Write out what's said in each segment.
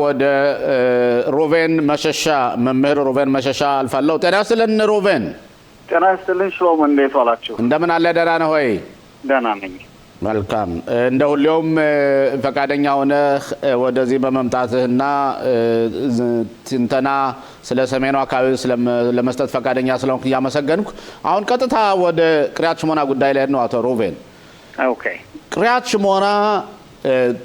ወደ ሮቬን መሸሻ መምህር ሮቬን መሸሻ አልፋለሁ። ጤና ይስጥልን ሮቬን። ጤና ይስጥልን ሽሎም፣ እንዴት ዋላችሁ? እንደምን አለ? ደህና ነህ ወይ? ደህና ነኝ። መልካም። እንደ ሁሌውም ፈቃደኛ ሆነህ ወደዚህ በመምጣትህና ትንተና ስለ ሰሜኑ አካባቢ ለመስጠት ፈቃደኛ ስለሆንክ እያመሰገንኩ አሁን ቀጥታ ወደ ቅሪያት ሽሞና ጉዳይ ላይ ነው። አቶ ሮቬን፣ ኦኬ። ቅሪያት ሽሞና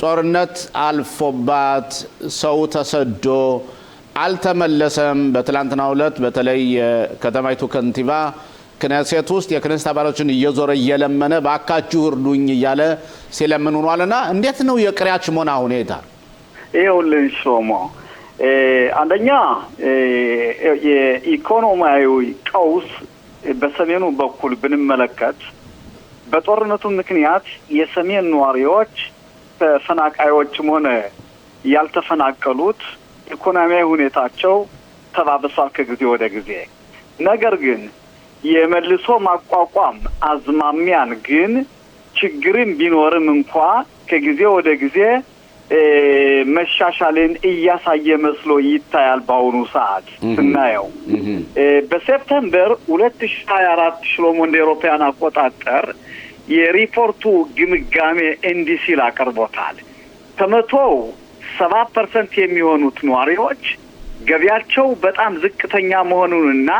ጦርነት አልፎባት ሰው ተሰዶ አልተመለሰም። በትላንትናው ዕለት በተለይ ከተማይቱ ከንቲባ ክነሴት ውስጥ የክነሴት አባሎችን እየዞረ እየለመነ ባካችሁ እርዱኝ እያለ ሲለምን ሆኗልና እንዴት ነው የቅሪያት ሽሞና ሁኔታ? ይኸውልህ ሾሞ፣ አንደኛ የኢኮኖሚያዊ ቀውስ በሰሜኑ በኩል ብንመለከት በጦርነቱ ምክንያት የሰሜን ነዋሪዎች ተፈናቃዮችም ሆነ ያልተፈናቀሉት ኢኮኖሚያዊ ሁኔታቸው ተባብሷል ከጊዜ ወደ ጊዜ። ነገር ግን የመልሶ ማቋቋም አዝማሚያን ግን ችግርን ቢኖርም እንኳ ከጊዜ ወደ ጊዜ መሻሻልን እያሳየ መስሎ ይታያል። በአሁኑ ሰዓት ስናየው በሴፕቴምበር 2024 ሽሎሞ እንደ አውሮፓውያን አቆጣጠር የሪፖርቱ ግምጋሜ እንዲህ ሲል አቅርቦታል። ከመቶው 7% የሚሆኑት ነዋሪዎች ገቢያቸው በጣም ዝቅተኛ መሆኑንና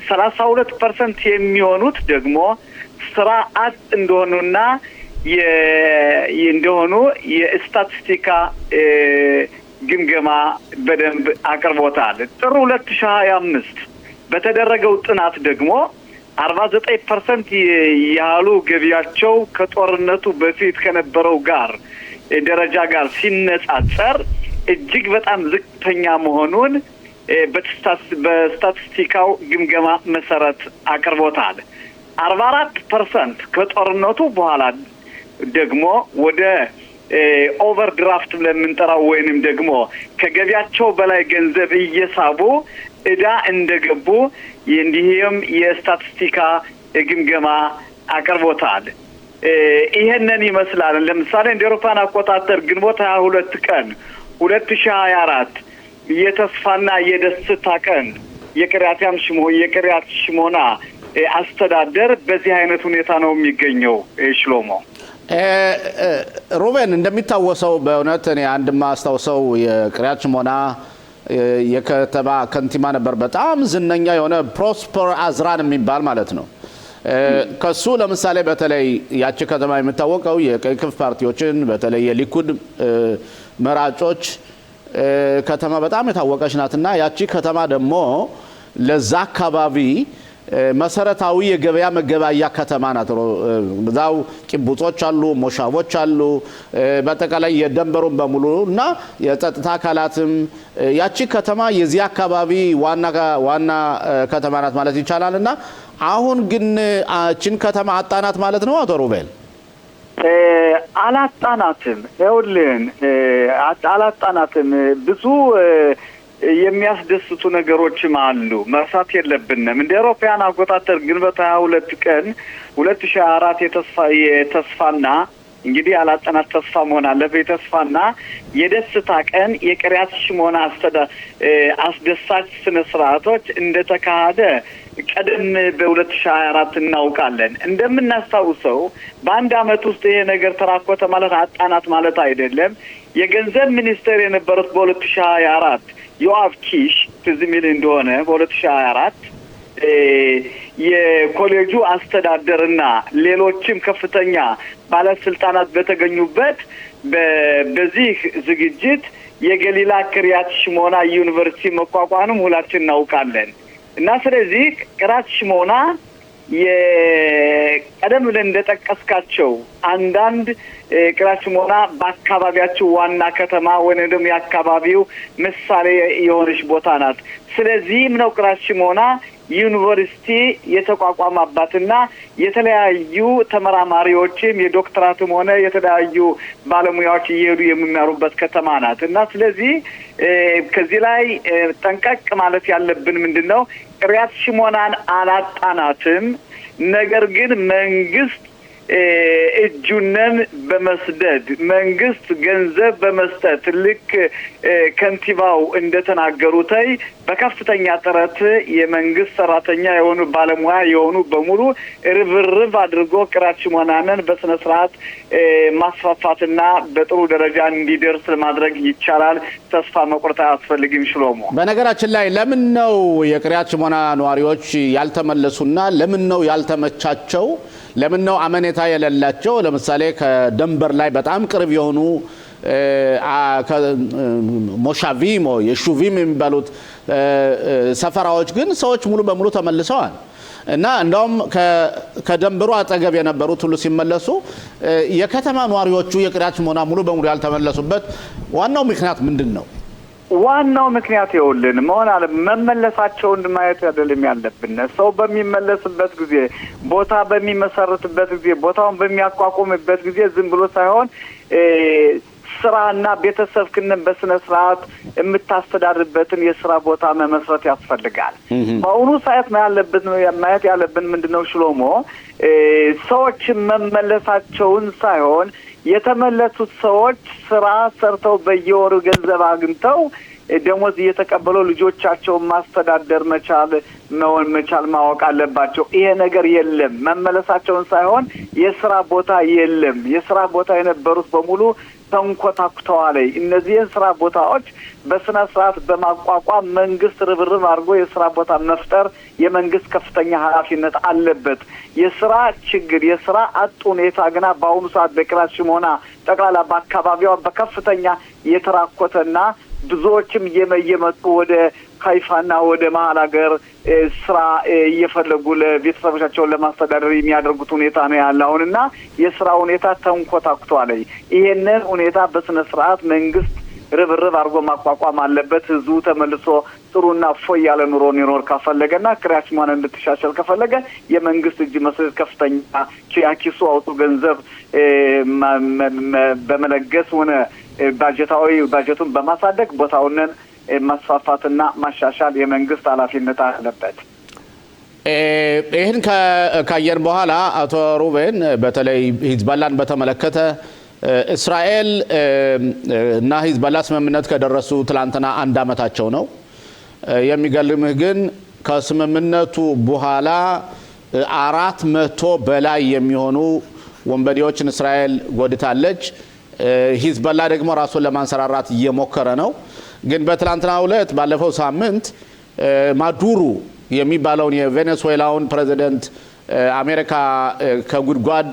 32% የሚሆኑት ደግሞ ስራ አጥ እንደሆኑና እንደሆኑ የስታቲስቲካ ግምገማ በደንብ አቅርቦታል። ጥር 2025 በተደረገው ጥናት ደግሞ 49% ያህሉ ገቢያቸው ከጦርነቱ በፊት ከነበረው ጋር ደረጃ ጋር ሲነጻጸር እጅግ በጣም ዝቅተኛ መሆኑን በስታቲስቲካው ግምገማ መሰረት አቅርቦታል። 44% ከጦርነቱ በኋላ ደግሞ ወደ ኦቨርድራፍት ለምንጠራው ወይንም ደግሞ ከገቢያቸው በላይ ገንዘብ እየሳቡ እዳ እንደገቡ እንዲህም የስታቲስቲካ ግምገማ አቅርቦታል። ይሄንን ይመስላል። ለምሳሌ እንደ አውሮፓውያን አቆጣጠር ግንቦት 22 ቀን 2024 የተስፋና የደስታ ቀን የቅሪያት ሽሞና አስተዳደር በዚህ አይነት ሁኔታ ነው የሚገኘው። ሽሎሞ ሮቤን፣ እንደሚታወሰው በእውነት እኔ አንድ ማስታውሰው የቅሪያት ሽሞና የከተማ ከንቲባ ነበር። በጣም ዝነኛ የሆነ ፕሮስፐር አዝራን የሚባል ማለት ነው። ከሱ ለምሳሌ በተለይ ያቺ ከተማ የምታወቀው የቀይ ክንፍ ፓርቲዎችን በተለይ የሊኩድ መራጮች ከተማ በጣም የታወቀች ናትና ያቺ ከተማ ደግሞ ለዛ አካባቢ መሰረታዊ የገበያ መገበያያ ከተማ ናት። በዛው ቂቡጾች አሉ፣ ሞሻቦች አሉ፣ በአጠቃላይ የደንበሩን በሙሉ እና የጸጥታ አካላትም ያቺ ከተማ የዚህ አካባቢ ዋና ከተማ ናት ማለት ይቻላል። እና አሁን ግን እቺን ከተማ አጣናት ማለት ነው አቶ ሩቤል? አላጣናትም። ይኸውልህን አላጣናትም። ብዙ የሚያስደስቱ ነገሮችም አሉ፣ መርሳት የለብንም። እንደ አውሮፓውያን አቆጣጠር ግንቦት 22 ቀን 2024 የተስፋና እንግዲህ አላጣናት ተስፋ መሆን አለበት የተስፋና የደስታ ቀን የቅሪያት ሽሞና አስደሳች ስነ ስርዓቶች እንደተካሄደ ቀደም በ2024 እናውቃለን። እንደምናስታውሰው በአንድ አመት ውስጥ ይሄ ነገር ተራኮተ ማለት አጣናት ማለት አይደለም። የገንዘብ ሚኒስቴር የነበሩት በ2024 ዮአፍ ኪሽ ትዝ የሚል እንደሆነ በ2024 የኮሌጁ አስተዳደርና ሌሎችም ከፍተኛ ባለስልጣናት በተገኙበት በዚህ ዝግጅት የገሊላ ቅሪያት ሽሞና ዩኒቨርሲቲ መቋቋሙን ሁላችን እናውቃለን። እና ስለዚህ ቅሪያት ሽሞና የቀደም ብለን እንደጠቀስካቸው አንዳንድ ቅሪያት ሽሞና በአካባቢያቸው ዋና ከተማ ወይም ደግሞ የአካባቢው ምሳሌ የሆነች ቦታ ናት። ስለዚህም ነው ቅሪያት ሽሞና ዩኒቨርሲቲ የተቋቋመባትና የተለያዩ ተመራማሪዎችም የዶክተራትም ሆነ የተለያዩ ባለሙያዎች እየሄዱ የሚማሩበት ከተማ ናት። እና ስለዚህ ከዚህ ላይ ጠንቀቅ ማለት ያለብን ምንድነው? ቅሪያት ሽሞናን አላጣናትም። ነገር ግን መንግስት እጁነን በመስደድ መንግስት ገንዘብ በመስጠት ልክ ከንቲባው እንደተናገሩታይ በከፍተኛ ጥረት የመንግስት ሰራተኛ የሆኑ ባለሙያ የሆኑ በሙሉ ርብርብ አድርጎ ቅሪያት ሽሞናን በስነ ስርዓት ማስፋፋትና በጥሩ ደረጃ እንዲደርስ ማድረግ ይቻላል። ተስፋ መቁረጥ አያስፈልግም። ሽሎሞ በነገራችን ላይ ለምን ነው የቅሪያት ሽሞና ነዋሪዎች ያልተመለሱና ለምን ነው ያልተመቻቸው? ለምን ነው አመኔታ የሌላቸው? ለምሳሌ ከደንበር ላይ በጣም ቅርብ የሆኑ ሞሻቪም የሹቪም የሚባሉት ሰፈራዎች ግን ሰዎች ሙሉ በሙሉ ተመልሰዋል እና እንደውም ከደንበሩ አጠገብ የነበሩት ሁሉ ሲመለሱ የከተማ ነዋሪዎቹ የቅሪያት ሽሞና ሙሉ በሙሉ ያልተመለሱበት ዋናው ምክንያት ምንድን ነው? ዋናው ምክንያት ይኸውልን መሆን አለ መመለሳቸውን ማየት አይደለም ያለብን። ሰው በሚመለስበት ጊዜ ቦታ በሚመሰርትበት ጊዜ ቦታውን በሚያቋቁምበት ጊዜ ዝም ብሎ ሳይሆን ስራና ቤተሰብ ክንን በስነ ስርዓት የምታስተዳድርበትን የስራ ቦታ መመስረት ያስፈልጋል። በአሁኑ ሰዓት ማየት ያለብን ምንድነው ሽሎሞ ሰዎች መመለሳቸውን ሳይሆን የተመለሱት ሰዎች ስራ ሰርተው በየወሩ ገንዘብ አግኝተው ደሞዝ እየተቀበሉ ልጆቻቸውን ማስተዳደር መቻል ማወቅ አለባቸው። ይሄ ነገር የለም። መመለሳቸውን ሳይሆን የስራ ቦታ የለም። የስራ ቦታ የነበሩት በሙሉ ተንኮታኩተዋል። እነዚህን ስራ ቦታዎች በስነ ስርዓት በማቋቋም መንግስት ርብርብ አድርጎ የስራ ቦታ መፍጠር የመንግስት ከፍተኛ ኃላፊነት አለበት። የስራ ችግር የስራ አጥ ሁኔታ ግና በአሁኑ ሰዓት በቅሪያት ሽሞና ጠቅላላ በአካባቢዋ በከፍተኛ የተራኮተና ብዙዎችም እየመጡ ወደ ካይፋና ወደ መሀል ሀገር ስራ እየፈለጉ ለቤተሰቦቻቸውን ለማስተዳደር የሚያደርጉት ሁኔታ ነው ያለው አሁንና የስራ ሁኔታ ተንኮታኩቷል። ይሄንን ሁኔታ በስነ ስርዓት መንግስት ርብርብ አድርጎ ማቋቋም አለበት። ህዝቡ ተመልሶ ጥሩና ፎይ ያለ ኑሮ ሊኖር ከፈለገና ቅሪያት ሽሞናን እንድትሻሻል ከፈለገ የመንግስት እጅ መስጠት ከፍተኛ ኪሱ አውጡ ገንዘብ በመለገስ ሆነ ባጀቱን በማሳደግ ቦታውን ማስፋፋትና ማሻሻል የመንግስት ኃላፊነት አለበት። ይህን ካየን በኋላ አቶ ሩቤን በተለይ ሂዝቦላን በተመለከተ እስራኤል እና ሂዝቦላ ስምምነት ከደረሱ ትላንትና 1 ዓመታቸው ነው። የሚገርምህ ግን ከስምምነቱ በኋላ 400 በላይ የሚሆኑ ወንበዴዎችን እስራኤል ጎድታለች። ሂዝቦላ ደግሞ ራሱን ለማንሰራራት እየሞከረ ነው። ግን በትላንትናው ዕለት ባለፈው ሳምንት ማዱሮ የሚባለውን የቬኔዙዌላውን ፕሬዚደንት አሜሪካ ከጉድጓድ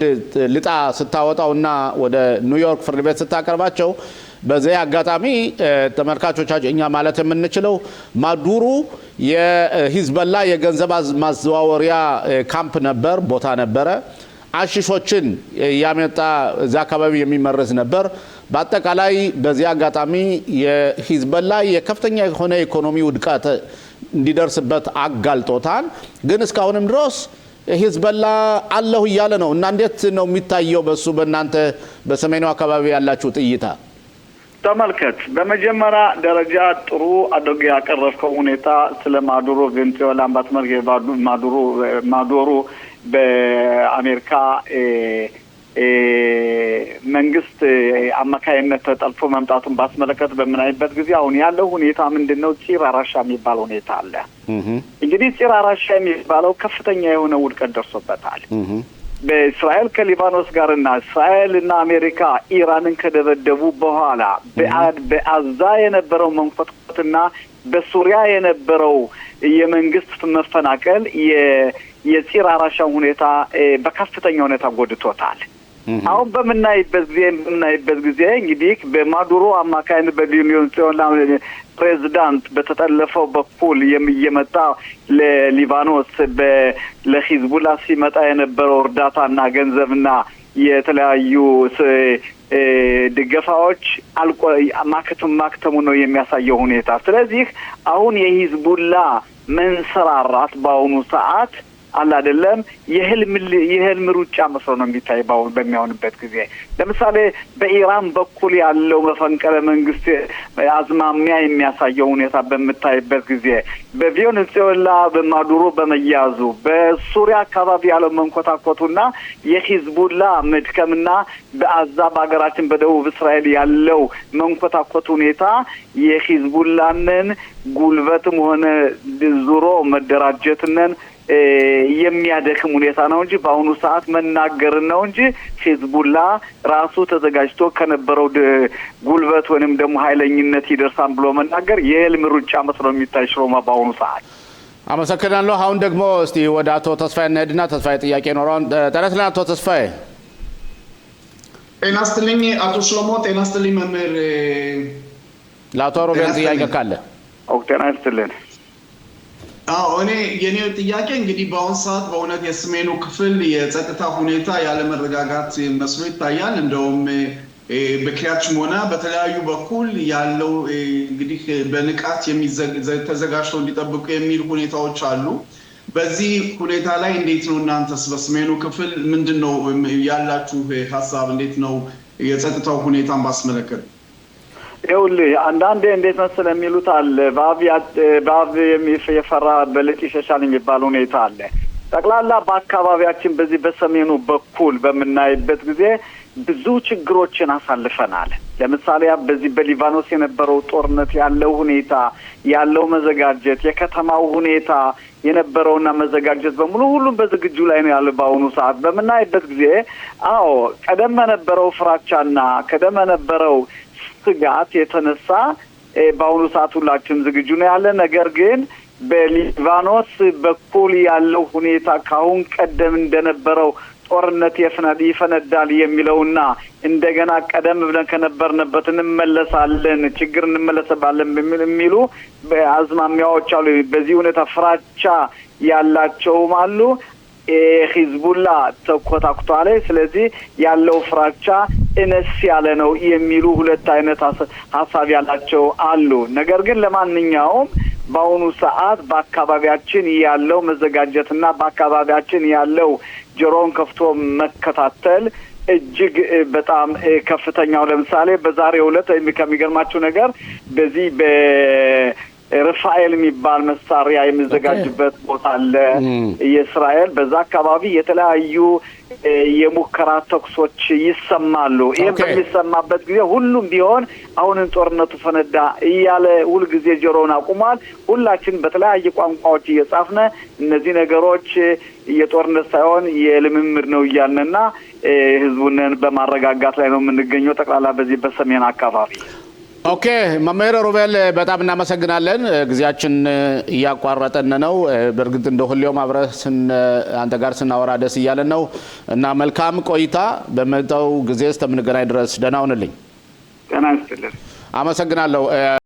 ልጣ ስታወጣውና ወደ ኒውዮርክ ፍርድ ቤት ስታቀርባቸው በዚህ አጋጣሚ ተመልካቾቻችን እኛ ማለት የምንችለው ማዱሮ የሂዝቦላ የገንዘብ ማዘዋወሪያ ካምፕ ነበር፣ ቦታ ነበረ። አሽሾችን ያመጣ እዛ አካባቢ የሚመረዝ ነበር። በአጠቃላይ በዚህ አጋጣሚ የሂዝቦላ የከፍተኛ የሆነ ኢኮኖሚ ውድቀት እንዲደርስበት አጋልጦታል። ግን እስካሁንም ድረስ ሂዝቦላ አለሁ እያለ ነው እና እንዴት ነው የሚታየው በሱ በእናንተ በሰሜኑ አካባቢ ያላችሁ ጥይታ? ተመልከት። በመጀመሪያ ደረጃ ጥሩ አድርጎ ያቀረብከው ሁኔታ ስለ ማዱሮ ቬኔዙዌላን ባትመርክ ማዱሮ በአሜሪካ መንግስት አማካይነት ተጠልፎ መምጣቱን ባስመለከት በምናይበት ጊዜ አሁን ያለው ሁኔታ ምንድነው? ፂር አራሻ የሚባል ሁኔታ አለ። እንግዲህ ፂር አራሻ የሚባለው ከፍተኛ የሆነ ውድቀት ደርሶበታል። በእስራኤል ከሊባኖስ ጋርና እስራኤልና አሜሪካ ኢራንን ከደበደቡ በኋላ በአዛ የነበረው መንኮትኮትና በሱሪያ የነበረው የመንግስት መፈናቀል የፂር አራሻ ሁኔታ በከፍተኛ ሁኔታ ጎድቶታል። አሁን በምናይበት ጊዜ እንግዲህ በማዱሮ አማካይነት በቬኔዙዌላ ፕሬዝዳንት በተጠለፈው በኩል የሚመጣ ለሊባኖስ ለሂዝቦላ ሲመጣ የነበረው እርዳታና ገንዘብና የተለያዩ ድጋፎች ማክተሙ ነው የሚያሳየው ሁኔታ። ስለዚህ አሁን የሂዝቦላ መንሰራራት በአሁኑ ሰዓት አለ አይደለም የህልም ሩጫ መስሎ ነው የሚታይ በሚሆንበት ጊዜ። ለምሳሌ በኢራን በኩል ያለው መፈንቅለ መንግስት አዝማሚያ የሚያሳየው ሁኔታ በምታይበት ጊዜ፣ በቬኔዙዌላ በማዱሮ በመያዙ፣ በሱሪያ አካባቢ ያለው መንኮታኮቱና የሂዝቡላ መድከምና በአዛ በሀገራችን በደቡብ እስራኤል ያለው መንኮታኮቱ ሁኔታ የሂዝቡላንን ጉልበትም ሆነ ዙሮ መደራጀትነን የሚያደክም ሁኔታ ነው እንጂ በአሁኑ ሰዓት መናገርን ነው እንጂ ሂዝቡላ ራሱ ተዘጋጅቶ ከነበረው ጉልበት ወይንም ደግሞ ኃይለኝነት ይደርሳል ብሎ መናገር የህልም ሩጫ መስሎ የሚታይ ሽሮማ በአሁኑ ሰዓት። አመሰግናለሁ። አሁን ደግሞ እስቲ ወደ አቶ ተስፋዬ እንሄድና ተስፋዬ ጥያቄ ኖረውን ተነስለን አቶ ተስፋዬ። ጤና ይስጥልኝ አቶ ሽሎሞ። ጤና ይስጥልኝ መምህር። ለአቶ ሮቤል ጥያቄ ካለ ጤና ይስጥልን። እኔ የኔው ጥያቄ እንግዲህ በአሁን ሰዓት በእውነት የሰሜኑ ክፍል የጸጥታ ሁኔታ ያለ መረጋጋት መስሎ ይታያል። እንደውም በኪሪያት ሽሞና በተለያዩ በኩል ያለው እንግዲህ በንቃት ተዘጋጅተው እንዲጠብቁ የሚል ሁኔታዎች አሉ። በዚህ ሁኔታ ላይ እንዴት ነው እናንተስ በሰሜኑ ክፍል ምንድነው ያላችሁ ሀሳብ? እንዴት ነው የጸጥታው ሁኔታን ባስመለከተ? ይኸውልህ አንዳንዴ እንዴት መሰለህ የሚሉት አለ በአብ የፈራ በልጥ ይሸሻል የሚባል ሁኔታ አለ። ጠቅላላ በአካባቢያችን በዚህ በሰሜኑ በኩል በምናይበት ጊዜ ብዙ ችግሮችን አሳልፈናል። ለምሳሌ በዚህ በሊባኖስ የነበረው ጦርነት ያለው ሁኔታ ያለው መዘጋጀት የከተማው ሁኔታ የነበረውና መዘጋጀት በሙሉ ሁሉም በዝግጁ ላይ ነው ያለው። በአሁኑ ሰዓት በምናይበት ጊዜ ቀደም የነበረው ፍራቻና ቀደም የነበረው ስጋት የተነሳ በአሁኑ ሰዓት ሁላችንም ዝግጁ ነው ያለ። ነገር ግን በሊባኖስ በኩል ያለው ሁኔታ ካሁን ቀደም እንደነበረው ጦርነት ይፈነዳል የሚለውና እንደገና ቀደም ብለን ከነበርንበት እንመለሳለን ችግር እንመለሰባለን የሚሉ አዝማሚያዎች አሉ። በዚህ ሁኔታ ፍራቻ ያላቸውም አሉ። ሂዝቡላ ተኮታኩቷል። ስለዚህ ያለው ፍራቻ እነስ ያለ ነው የሚሉ ሁለት አይነት ሀሳብ ያላቸው አሉ። ነገር ግን ለማንኛውም በአሁኑ ሰዓት በአካባቢያችን ያለው መዘጋጀትና በአካባቢያችን ያለው ጆሮን ከፍቶ መከታተል እጅግ በጣም ከፍተኛው። ለምሳሌ በዛሬው ዕለት ከሚገርማችሁ ነገር በዚህ ራፋኤል የሚባል መሳሪያ የሚዘጋጅበት ቦታ አለ የእስራኤል። በዛ አካባቢ የተለያዩ የሙከራ ተኩሶች ይሰማሉ። ይሄ በሚሰማበት ጊዜ ሁሉም ቢሆን አሁን ጦርነቱ ፈነዳ እያለ ሁሉ ጊዜ ጆሮውን አቁሟል። ሁላችን በተለያየ ቋንቋዎች እየጻፍነ እነዚህ ነገሮች የጦርነት ሳይሆን የልምምድ ነው እያልንና ህዝቡን በማረጋጋት ላይ ነው የምንገኘው ጠቅላላ በዚህ በሰሜን አካባቢ። ኦኬ መምህር ሮቤል በጣም እናመሰግናለን። ጊዜያችን እያቋረጠን ነው። በእርግጥ እንደ ሁሌውም አብረን አንተ ጋር ስናወራ ደስ እያለን ነው እና መልካም ቆይታ። በመጣው ጊዜ እስከምንገናኝ ድረስ ደህና ሁንልኝ። ጤና ይስጥልኝ። አመሰግናለሁ።